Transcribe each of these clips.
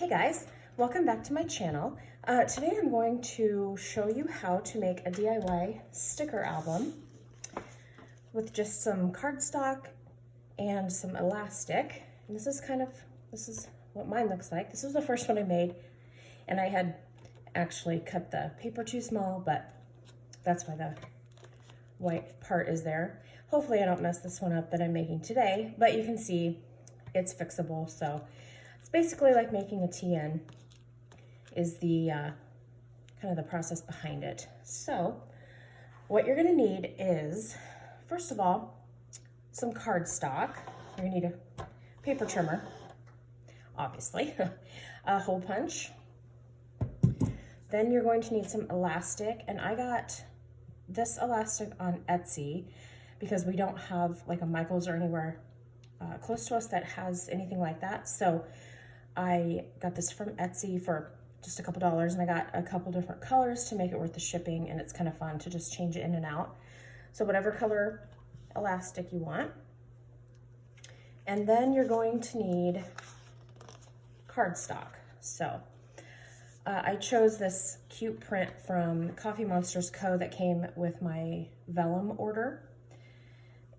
guys, welcome back to my channel. Today I'm going to show you how to make a DIY sticker album with just some cardstock and some elastic. And this is what mine looks like. This was the first one I made, and I had actually cut the paper too small, but that's why the white part is there. Hopefully I don't mess this one up that I'm making today, but you can see it's fixable. So it's basically like making a TN is the kind of the process behind it. So what you're gonna need is, first of all, some cardstock. You're gonna need a paper trimmer, obviously, a hole punch. Then you're going to need some elastic, and I got this elastic on Etsy because we don't have like a Michael's or anywhere close to us that has anything like that. So I got this from Etsy for just a couple dollars, and I got a couple different colors to make it worth the shipping, and it's kind of fun to just change it in and out. So whatever color elastic you want. And then you're going to need cardstock. So I chose this cute print from TheCoffeeMonsterzCo that came with my vellum order.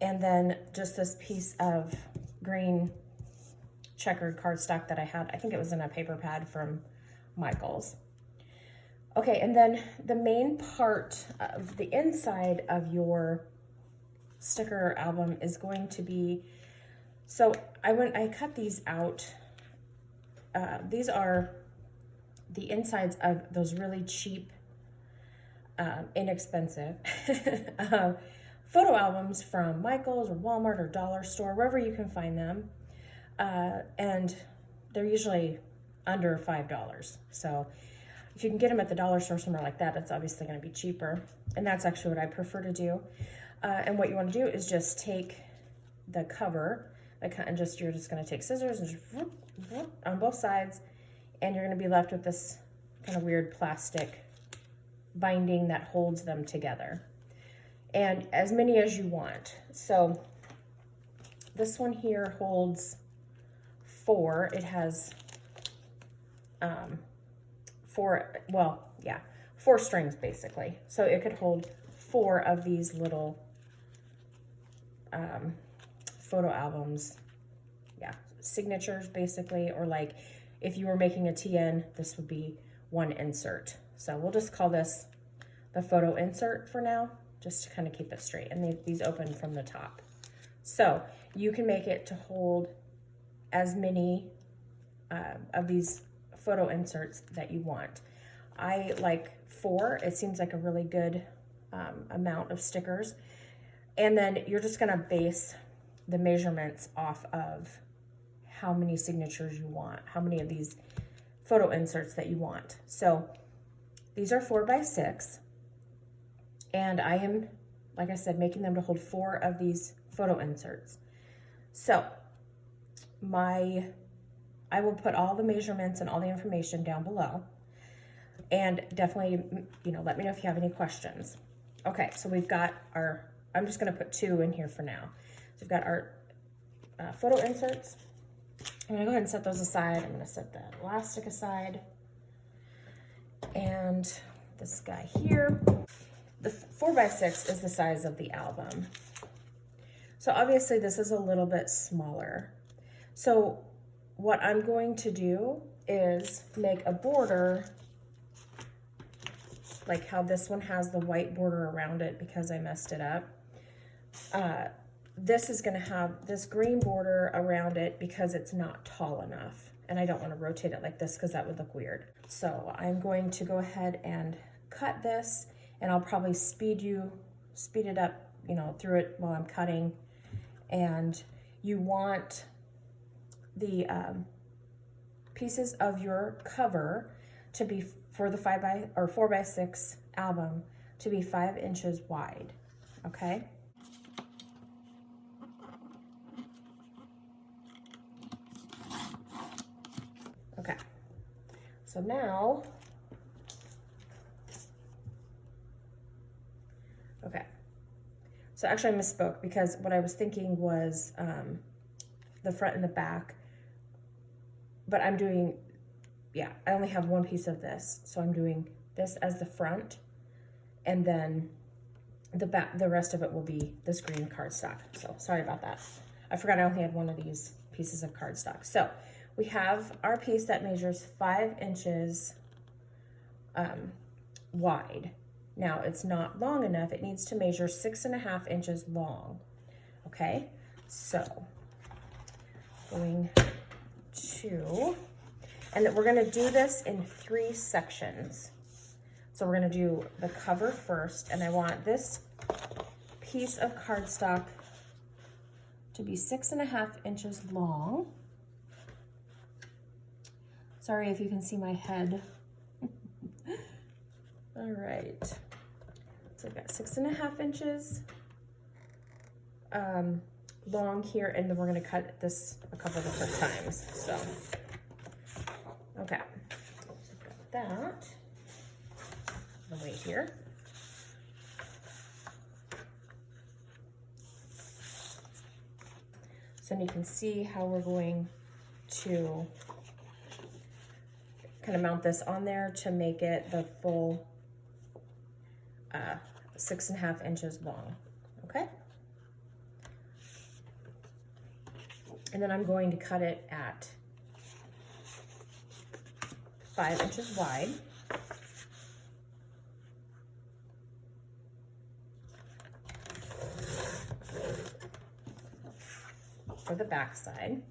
And then just this piece of green checkered cardstock that I had. I think it was in a paper pad from Michael's. Okay, and then the main part of the inside of your sticker album is going to be, so I cut these out. These are the insides of those really cheap, inexpensive photo albums from Michael's or Walmart or Dollar Store, wherever you can find them. And they're usually under $5. So if you can get them at the dollar store somewhere like that, it's obviously going to be cheaper. And that's actually what I prefer to do. And what you want to do is just take the cover, and you're just going to take scissors and just whoop, whoop, on both sides, and you're going to be left with this kind of weird plastic binding that holds them together. And as many as you want. So this one here holds 4. It has 4 strings basically. So it could hold 4 of these little photo albums, signatures basically, or like if you were making a TN, this would be one insert. So we'll just call this the photo insert for now, just to kind of keep it straight. And these open from the top. So you can make it to hold as many of these photo inserts that you want. I like 4. It seems like a really good amount of stickers. And then you're just gonna base the measurements off of how many signatures you want, how many of these photo inserts that you want. So these are 4 by 6. And I am, like I said, making them to hold 4 of these photo inserts. So I will put all the measurements and all the information down below. And definitely, let me know if you have any questions. Okay, so we've got I'm just gonna put 2 in here for now. So we've got our photo inserts. I'm gonna go ahead and set those aside. I'm gonna set the elastic aside. And this guy here. The 4 by 6 is the size of the album. So obviously this is a little bit smaller. So what I'm going to do is make a border like how this one has the white border around it because I messed it up. This is gonna have this green border around it because it's not tall enough. And I don't wanna rotate it like this because that would look weird. So I'm going to go ahead and cut this, and I'll probably speed it up, through it while I'm cutting. And you want the pieces of your cover to be, for the 4 by 6 album, to be 5 inches wide, okay? Okay, so now, okay. So actually I misspoke because what I was thinking was, the front and the back, but I'm doing yeah, I only have one piece of this. So I'm doing this as the front, and then the back, the rest of it will be this green cardstock. So sorry about that. I forgot I only had one of these pieces of cardstock. So we have our piece that measures 5 inches wide. Now it's not long enough. It needs to measure 6.5 inches long. Okay, so going to, and we're gonna do this in 3 sections. So we're gonna do the cover first, and I want this piece of cardstock to be 6.5 inches long. Sorry if you can see my head. All right, so I've got 6.5 inches long here, and then we're gonna cut this a couple different times, so. Okay, got that, the weight here. So then you can see how we're going to kind of mount this on there to make it the full 6.5 inches long, okay? And then I'm going to cut it at 5 inches wide. For the back side.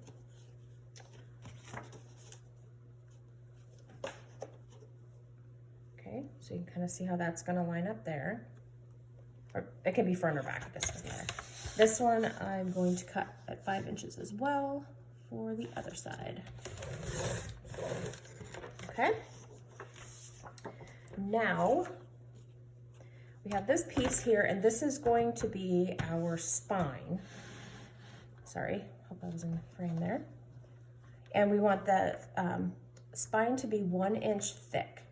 Okay, so you can kind of see how that's going to line up there. Or it can be front or back, I guess it doesn't matter. This one I'm going to cut at 5 inches as well for the other side. Okay. Now we have this piece here, and this is going to be our spine. Sorry, hope I was in the frame there. And we want the spine to be 1 inch thick.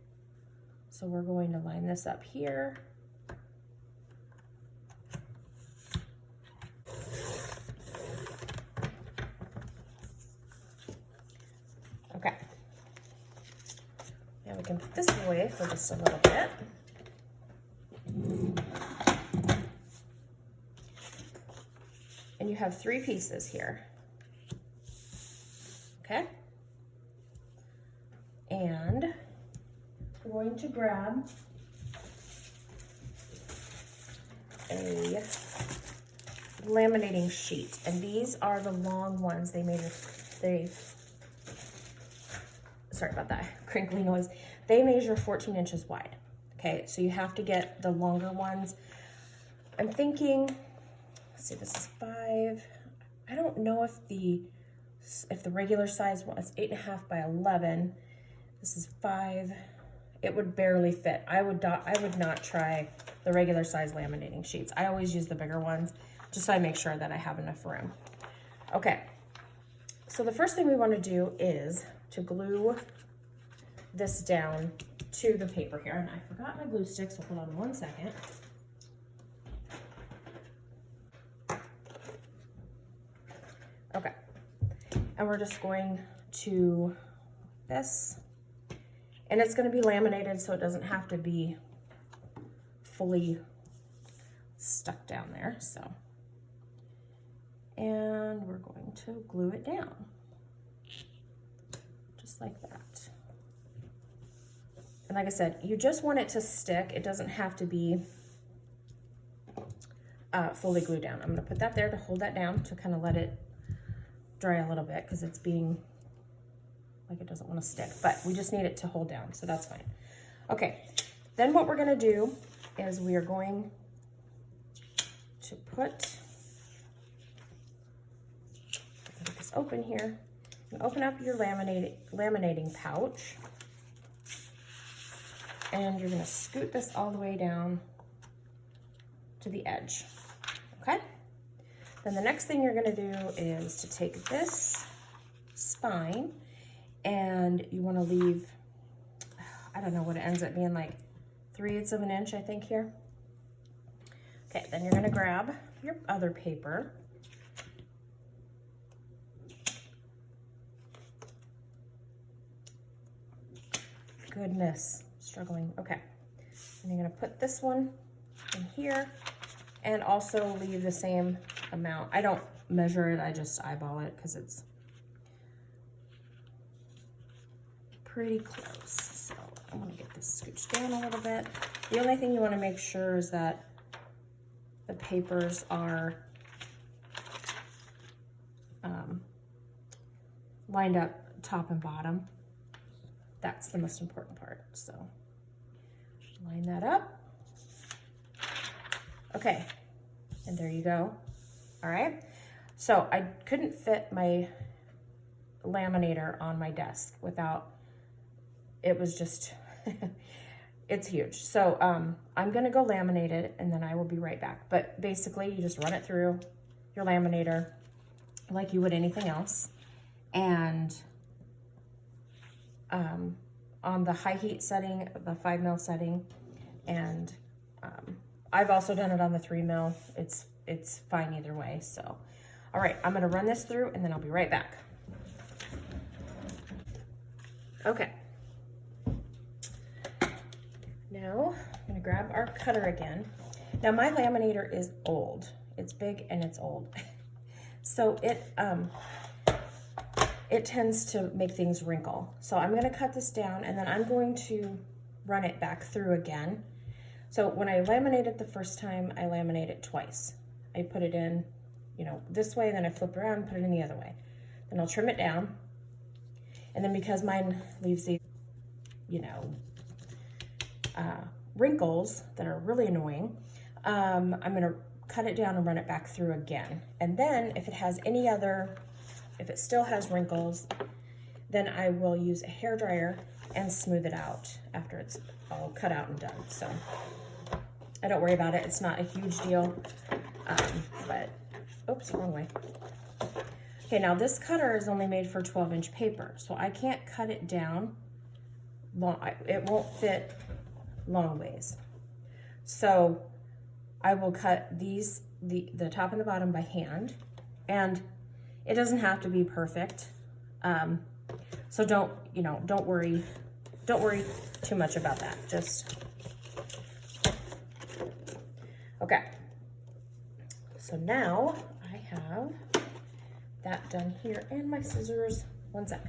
So we're going to line this up here. Okay. Now we can put this away for just a little bit. And you have 3 pieces here. Okay? And we're going to grab a laminating sheet, and these are the long ones. Sorry about that crinkly noise. They measure 14 inches wide. Okay, so you have to get the longer ones. I'm thinking, let's see, this is 5. I don't know if the regular size one is 8.5 by 11. This is 5. It would barely fit. I would not try the regular size laminating sheets. I always use the bigger ones just so I make sure that I have enough room. Okay, so the first thing we want to do is to glue this down to the paper here. And I forgot my glue sticks, so hold on 1 second. Okay, and we're just going to this, and it's going to be laminated, so it doesn't have to be fully stuck down there. So, and we're going to glue it down just like that. And like I said, you just want it to stick. It doesn't have to be fully glued down. I'm going to put that there to hold that down, to kind of let it dry a little bit, because it's being like it doesn't want to stick, but we just need it to hold down, so that's fine. Okay, then what we're going to do is we are going to put this open here. You open up your laminating pouch, and you're going to scoot this all the way down to the edge. Okay, then the next thing you're going to do is to take this spine, and you want to leave, I don't know what it ends up being, like 3/8 of an inch, I think, here. Okay, then you're going to grab your other paper, goodness, struggling. Okay, and I'm gonna put this one in here and also leave the same amount. I don't measure it, I just eyeball it because it's pretty close. So I'm gonna get this scooched down a little bit. The only thing you wanna make sure is that the papers are lined up top and bottom. That's the most important part. So line that up. Okay, and there you go. All right, so I couldn't fit my laminator on my desk without, it was just, it's huge. So I'm gonna go laminate it and then I will be right back. But basically you just run it through your laminator like you would anything else. And on the high heat setting, the 5 mil setting, and I've also done it on the 3 mil. It's fine either way. So, all right, I'm gonna run this through and then I'll be right back. Okay. Now I'm gonna grab our cutter again. Now my laminator is old. It's big and it's old. So it tends to make things wrinkle. So I'm gonna cut this down and then I'm going to run it back through again. So when I laminate it the first time, I laminate it twice. I put it in, you know, this way, then I flip around and put it in the other way. Then I'll trim it down. And then because mine leaves these, you know, wrinkles that are really annoying, I'm gonna cut it down and run it back through again. And then if it has any other, if it still has wrinkles, then I will use a hairdryer and smooth it out after it's all cut out and done. So I don't worry about it. It's not a huge deal, but, oops, wrong way. Okay, now this cutter is only made for 12-inch paper, so I can't cut it down long. It won't fit long ways. So I will cut these, the top and the bottom by hand, and it doesn't have to be perfect. So don't worry too much about that. Just, okay. So now I have that done here and my scissors. One sec.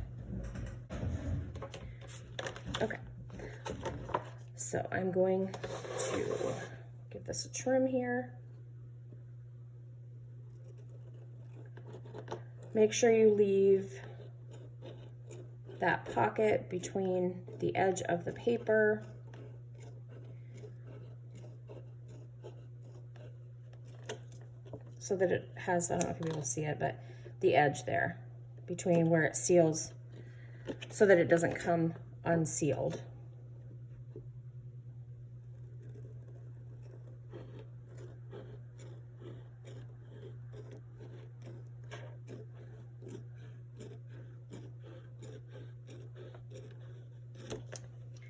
Okay. So I'm going to give this a trim here. Make sure you leave that pocket between the edge of the paper so that it has, I don't know if you'll be able to see it, but the edge there between where it seals so that it doesn't come unsealed.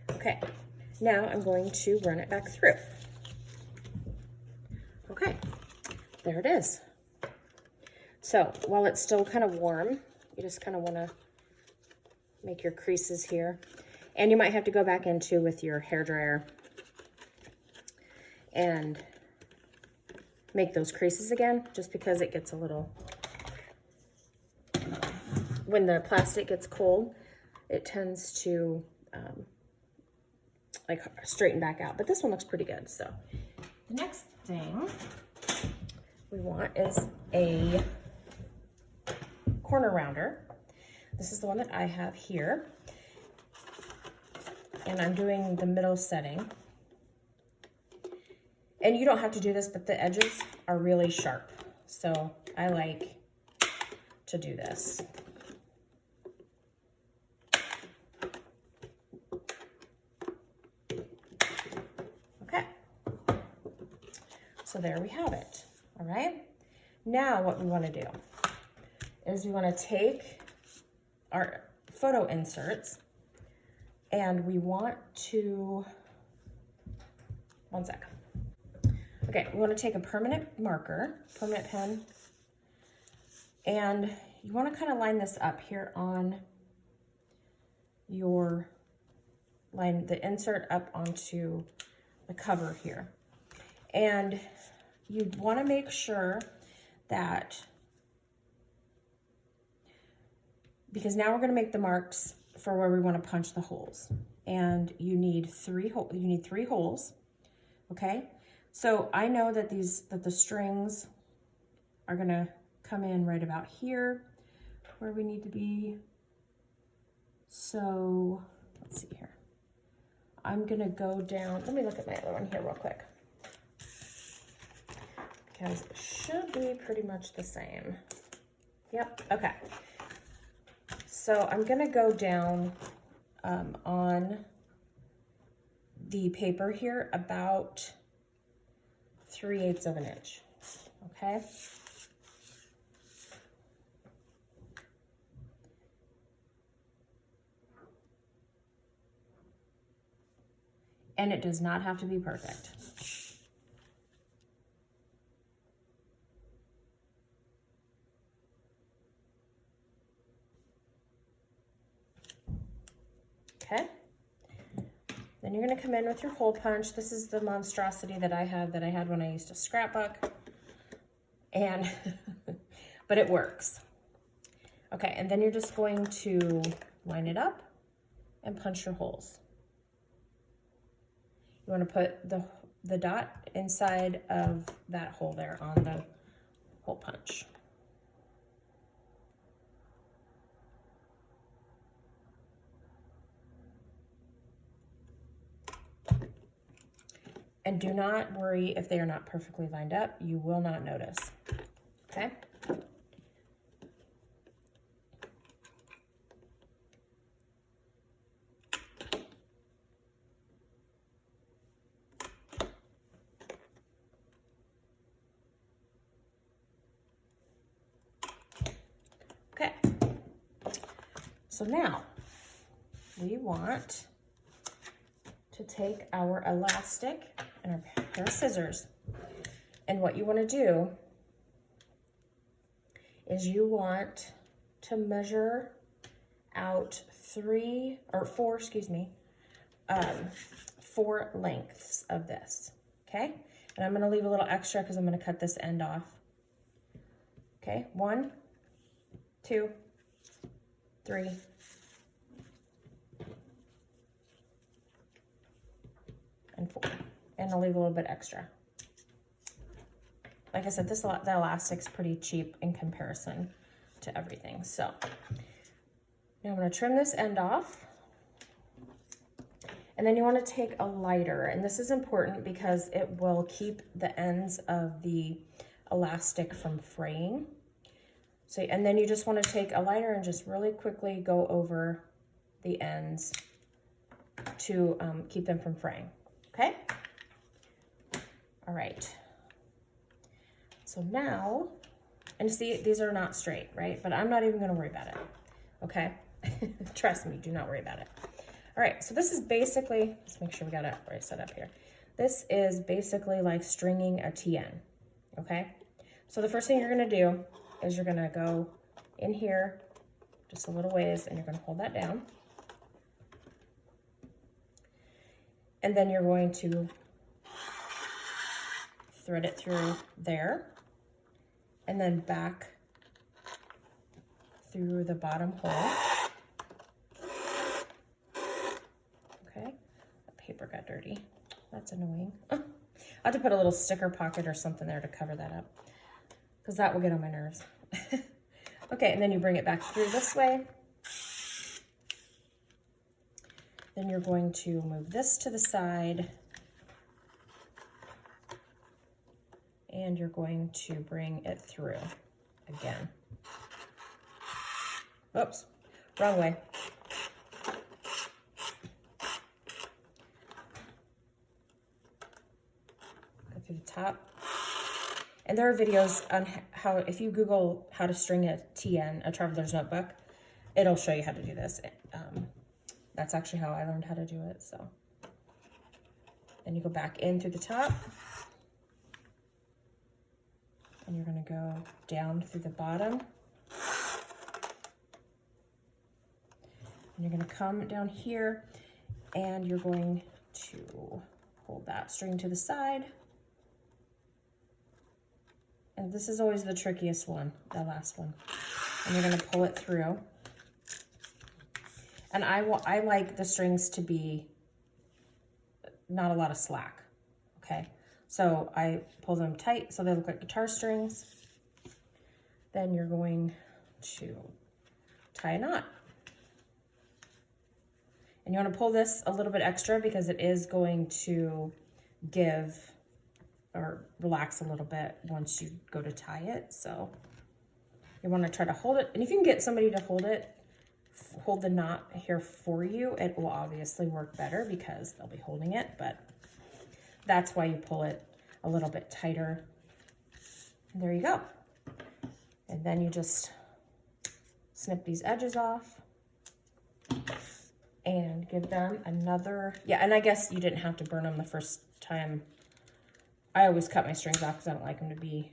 Okay, now I'm going to run it back through. Okay, there it is. So while it's still kind of warm, you just kind of want to make your creases here. And you might have to go back into with your hairdryer and make those creases again, just because it gets a little, when the plastic gets cold, it tends to like straighten back out. But this one looks pretty good. So the next thing we want is a corner rounder. This is the one that I have here. And I'm doing the middle setting. And you don't have to do this, but the edges are really sharp. So I like to do this. Okay. So there we have it. All right. Now what we want to do is we want to take our photo inserts and we want to, one sec. Okay, we want to take a permanent marker, permanent pen, and you want to kind of line this up here on your line the insert up onto the cover here. And you want to make sure that, because now we're going to make the marks for where we want to punch the holes. And you need three holes, okay? So I know that the strings are going to come in right about here where we need to be. So let's see here. I'm going to go down. Let me look at my other one here real quick, because it should be pretty much the same. Yep, okay. So I'm gonna go down on the paper here about 3/8 of an inch, okay? And it does not have to be perfect. Okay, then you're gonna come in with your hole punch. This is the monstrosity that I had when I used a scrapbook, and but it works. Okay, and then you're just going to line it up and punch your holes. You want to put the dot inside of that hole there on the hole punch. And do not worry if they are not perfectly lined up. You will not notice, okay? Okay, so now we want to take our elastic and our pair of scissors. And what you want to do is you want to measure out four lengths of this, okay? And I'm gonna leave a little extra because I'm gonna cut this end off. Okay, 1, 2, 3, and 4, and I'll leave a little bit extra. Like I said, the elastic's pretty cheap in comparison to everything. So now I'm going to trim this end off, and then you want to take a lighter, and this is important because it will keep the ends of the elastic from fraying. So, and then you just want to take a lighter and just really quickly go over the ends to keep them from fraying. Okay? All right. So now, and see, these are not straight, right? But I'm not even going to worry about it. Okay? Trust me, do not worry about it. All right, so this is basically, let's make sure we got it right set up here. This is basically like stringing a TN, okay? So the first thing you're going to do is you're going to go in here just a little ways, and you're going to hold that down. And then you're going to thread it through there, and then back through the bottom hole. Okay, the paper got dirty. That's annoying. I'll have to put a little sticker pocket or something there to cover that up, because that will get on my nerves. Okay, and then you bring it back through this way. Then you're going to move this to the side, and you're going to bring it through again. Oops, wrong way. Go through the top. And there are videos on how, if you Google how to string a TN, a traveler's notebook, it'll show you how to do this. That's actually how I learned how to do it, so. Then you go back in through the top, and you're gonna go down through the bottom. And you're gonna come down here, and you're going to hold that string to the side. And this is always the trickiest one, the last one. And you're gonna pull it through. And I like the strings to be not a lot of slack, okay? So I pull them tight so they look like guitar strings. Then you're going to tie a knot. And you want to pull this a little bit extra because it is going to give or relax a little bit once you go to tie it. So you want to try to hold it. And if you can get somebody to hold the knot here for you, it will obviously work better because they'll be holding it. But that's why you pull it a little bit tighter. And there you go. And then you just snip these edges off and give them another, yeah, and I guess you didn't have to burn them the first time. I always cut my strings off because I don't like them to be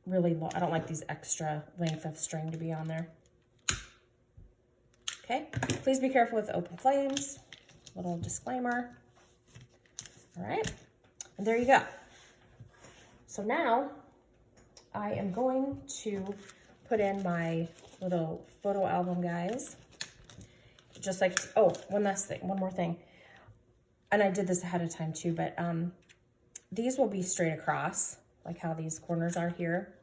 really long. I don't like these extra length of string to be on there. Okay, please be careful with open flames. Little disclaimer. All right, and there you go. So now I am going to put in my little photo album, guys. Just like, oh, one more thing. And I did this ahead of time too, but these will be straight across, like how these corners are here.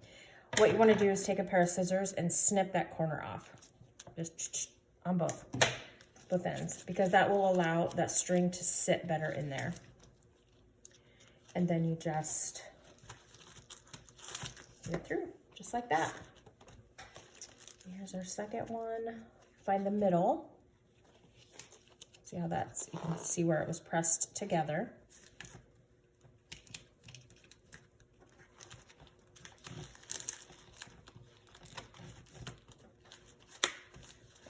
What you want to do is take a pair of scissors and snip that corner off. Just on both ends, because that will allow that string to sit better in there. And then you just get through, just like that. Here's our second one. Find the middle. See how that's, you can see where it was pressed together.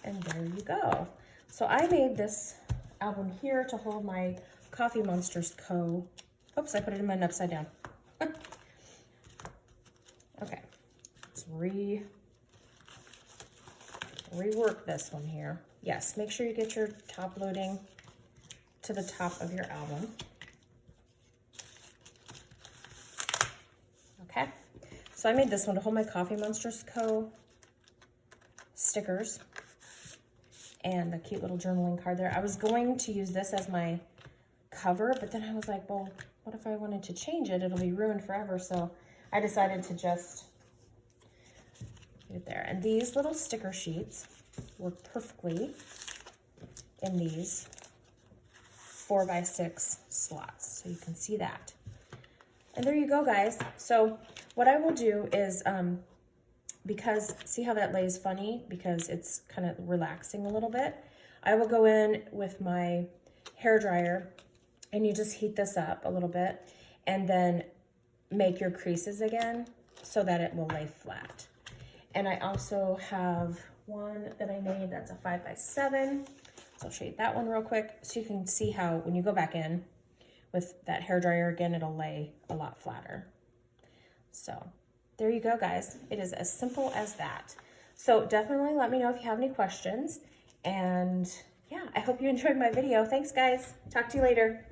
And there you go. So I made this album here to hold my TheCoffeeMonsterzCo. Oops, I put it in my upside down. Okay, let's rework this one here. Yes, make sure you get your top loading to the top of your album. Okay, so I made this one to hold my TheCoffeeMonsterzCo stickers and a cute little journaling card there. I was going to use this as my cover, but then I was like, well, what if I wanted to change it? It'll be ruined forever. So I decided to just get it there. And these little sticker sheets work perfectly in these 4x6 slots. So you can see that. And there you go, guys. So what I will do is, because see how that lays funny because it's kind of relaxing a little bit, I will go in with my hair dryer and you just heat this up a little bit and then make your creases again so that it will lay flat. And I also have one that I made that's a 5x7. So I'll show you that one real quick so you can see how when you go back in with that hair dryer again, it'll lay a lot flatter. So there you go, guys. It is as simple as that. So definitely let me know if you have any questions. And yeah, I hope you enjoyed my video. Thanks, guys. Talk to you later.